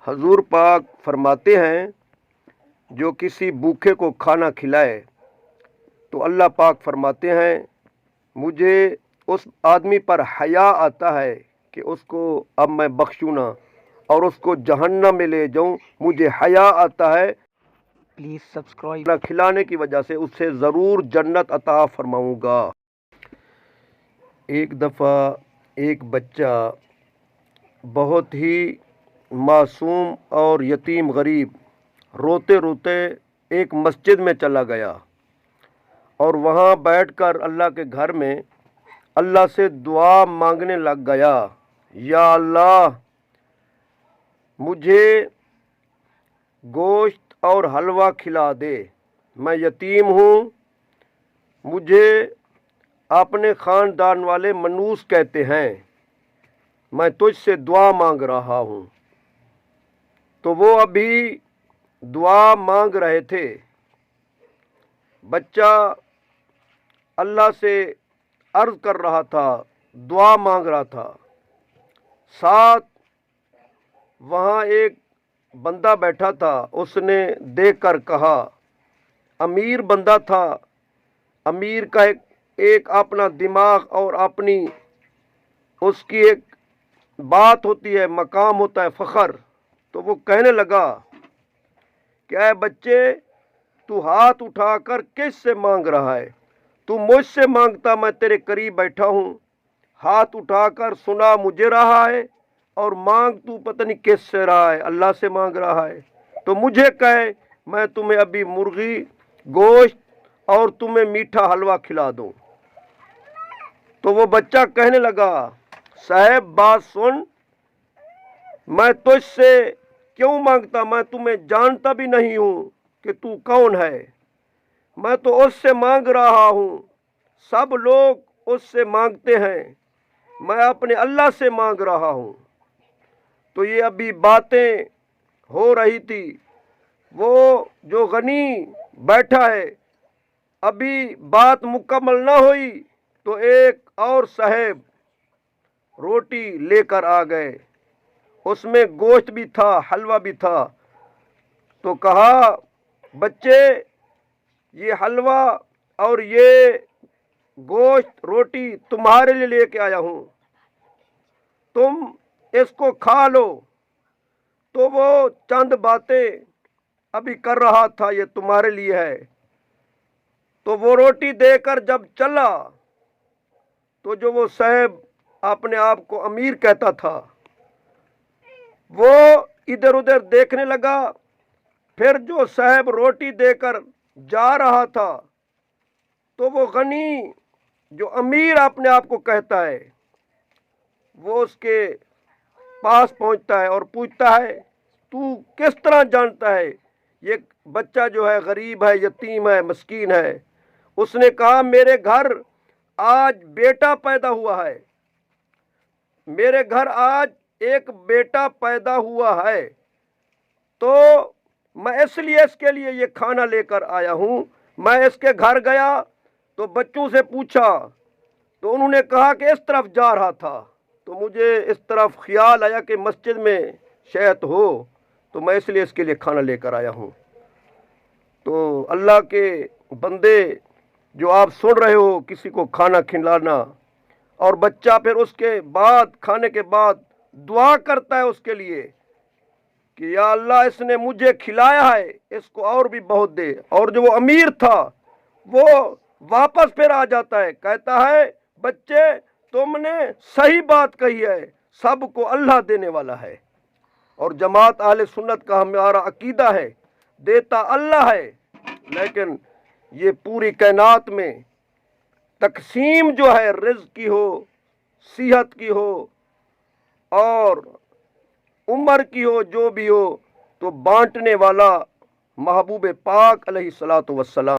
حضور پاک فرماتے ہیں جو کسی بھوکے کو کھانا کھلائے تو اللہ پاک فرماتے ہیں مجھے اس آدمی پر حیا آتا ہے کہ اس کو اب میں بخشوں نہ اور اس کو جہنم میں لے جاؤں. مجھے حیا آتا ہے پلیز سبسکرائب. کھانا کھلانے کی وجہ سے اسے ضرور جنت عطا فرماؤں گا. ایک دفعہ ایک بچہ بہت ہی معصوم اور یتیم غریب روتے روتے ایک مسجد میں چلا گیا اور وہاں بیٹھ کر اللہ کے گھر میں اللہ سے دعا مانگنے لگ گیا. یا اللہ مجھے گوشت اور حلوہ کھلا دے، میں یتیم ہوں، مجھے اپنے خاندان والے منوس کہتے ہیں، میں تجھ سے دعا مانگ رہا ہوں. تو وہ ابھی دعا مانگ رہے تھے. بچہ اللہ سے عرض کر رہا تھا، دعا مانگ رہا تھا. ساتھ وہاں ایک بندہ بیٹھا تھا. اس نے دیکھ کر کہا، امیر بندہ تھا، امیر کا ایک اپنا دماغ اور اپنی اس کی ایک بات ہوتی ہے، مقام ہوتا ہے، فخر. تو وہ کہنے لگا کہ اے بچے تو ہاتھ اٹھا کر کس سے مانگ رہا ہے؟ تو مجھ سے مانگتا، میں تیرے قریب بیٹھا ہوں، ہاتھ اٹھا کر سنا مجھے رہا ہے اور مانگ تو پتہ نہیں کس سے رہا ہے، اللہ سے مانگ رہا ہے. تو مجھے کہے میں تمہیں ابھی مرغی گوشت اور تمہیں میٹھا حلوہ کھلا دوں. تو وہ بچہ کہنے لگا، صاحب بات سن، میں تجھ سے کیوں مانگتا؟ میں تمہیں جانتا بھی نہیں ہوں کہ تو کون ہے. میں تو اس سے مانگ رہا ہوں، سب لوگ اس سے مانگتے ہیں، میں اپنے اللہ سے مانگ رہا ہوں. تو یہ ابھی باتیں ہو رہی تھی. وہ جو غنی بیٹھا ہے، ابھی بات مکمل نہ ہوئی تو ایک اور صاحب روٹی لے کر آ گئے. اس میں گوشت بھی تھا، حلوہ بھی تھا. تو کہا، بچے یہ حلوہ اور یہ گوشت روٹی تمہارے لیے لے کے آیا ہوں، تم اس کو کھا لو. تو وہ چند باتیں ابھی کر رہا تھا، یہ تمہارے لیے ہے. تو وہ روٹی دے کر جب چلا تو جو وہ صاحب اپنے آپ کو امیر کہتا تھا وہ ادھر ادھر دیکھنے لگا. پھر جو صاحب روٹی دے کر جا رہا تھا تو وہ غنی جو امیر اپنے آپ کو کہتا ہے وہ اس کے پاس پہنچتا ہے اور پوچھتا ہے، تو کس طرح جانتا ہے یہ بچہ جو ہے غریب ہے، یتیم ہے، مسکین ہے؟ اس نے کہا، میرے گھر آج بیٹا پیدا ہوا ہے، میرے گھر آج ایک بیٹا پیدا ہوا ہے، تو میں اس کے لیے یہ کھانا لے کر آیا ہوں. میں اس کے گھر گیا تو بچوں سے پوچھا تو انہوں نے کہا کہ اس طرف جا رہا تھا. تو مجھے اس طرف خیال آیا کہ مسجد میں شاید ہو، تو میں اس لیے اس کے لیے کھانا لے کر آیا ہوں. تو اللہ کے بندے جو آپ سن رہے ہو کسی کو کھانا کھلانا اور بچہ پھر اس کے بعد کھانے کے بعد دعا کرتا ہے اس کے لیے کہ یا اللہ اس نے مجھے کھلایا ہے، اس کو اور بھی بہت دے. اور جو وہ امیر تھا وہ واپس پھر آ جاتا ہے، کہتا ہے بچے تم نے صحیح بات کہی ہے، سب کو اللہ دینے والا ہے. اور جماعت اہل سنت کا ہمارا عقیدہ ہے دیتا اللہ ہے، لیکن یہ پوری کائنات میں تقسیم جو ہے رزق کی ہو، صحت کی ہو اور عمر کی ہو، جو بھی ہو، تو بانٹنے والا محبوب پاک علیہ الصلوۃ والسلام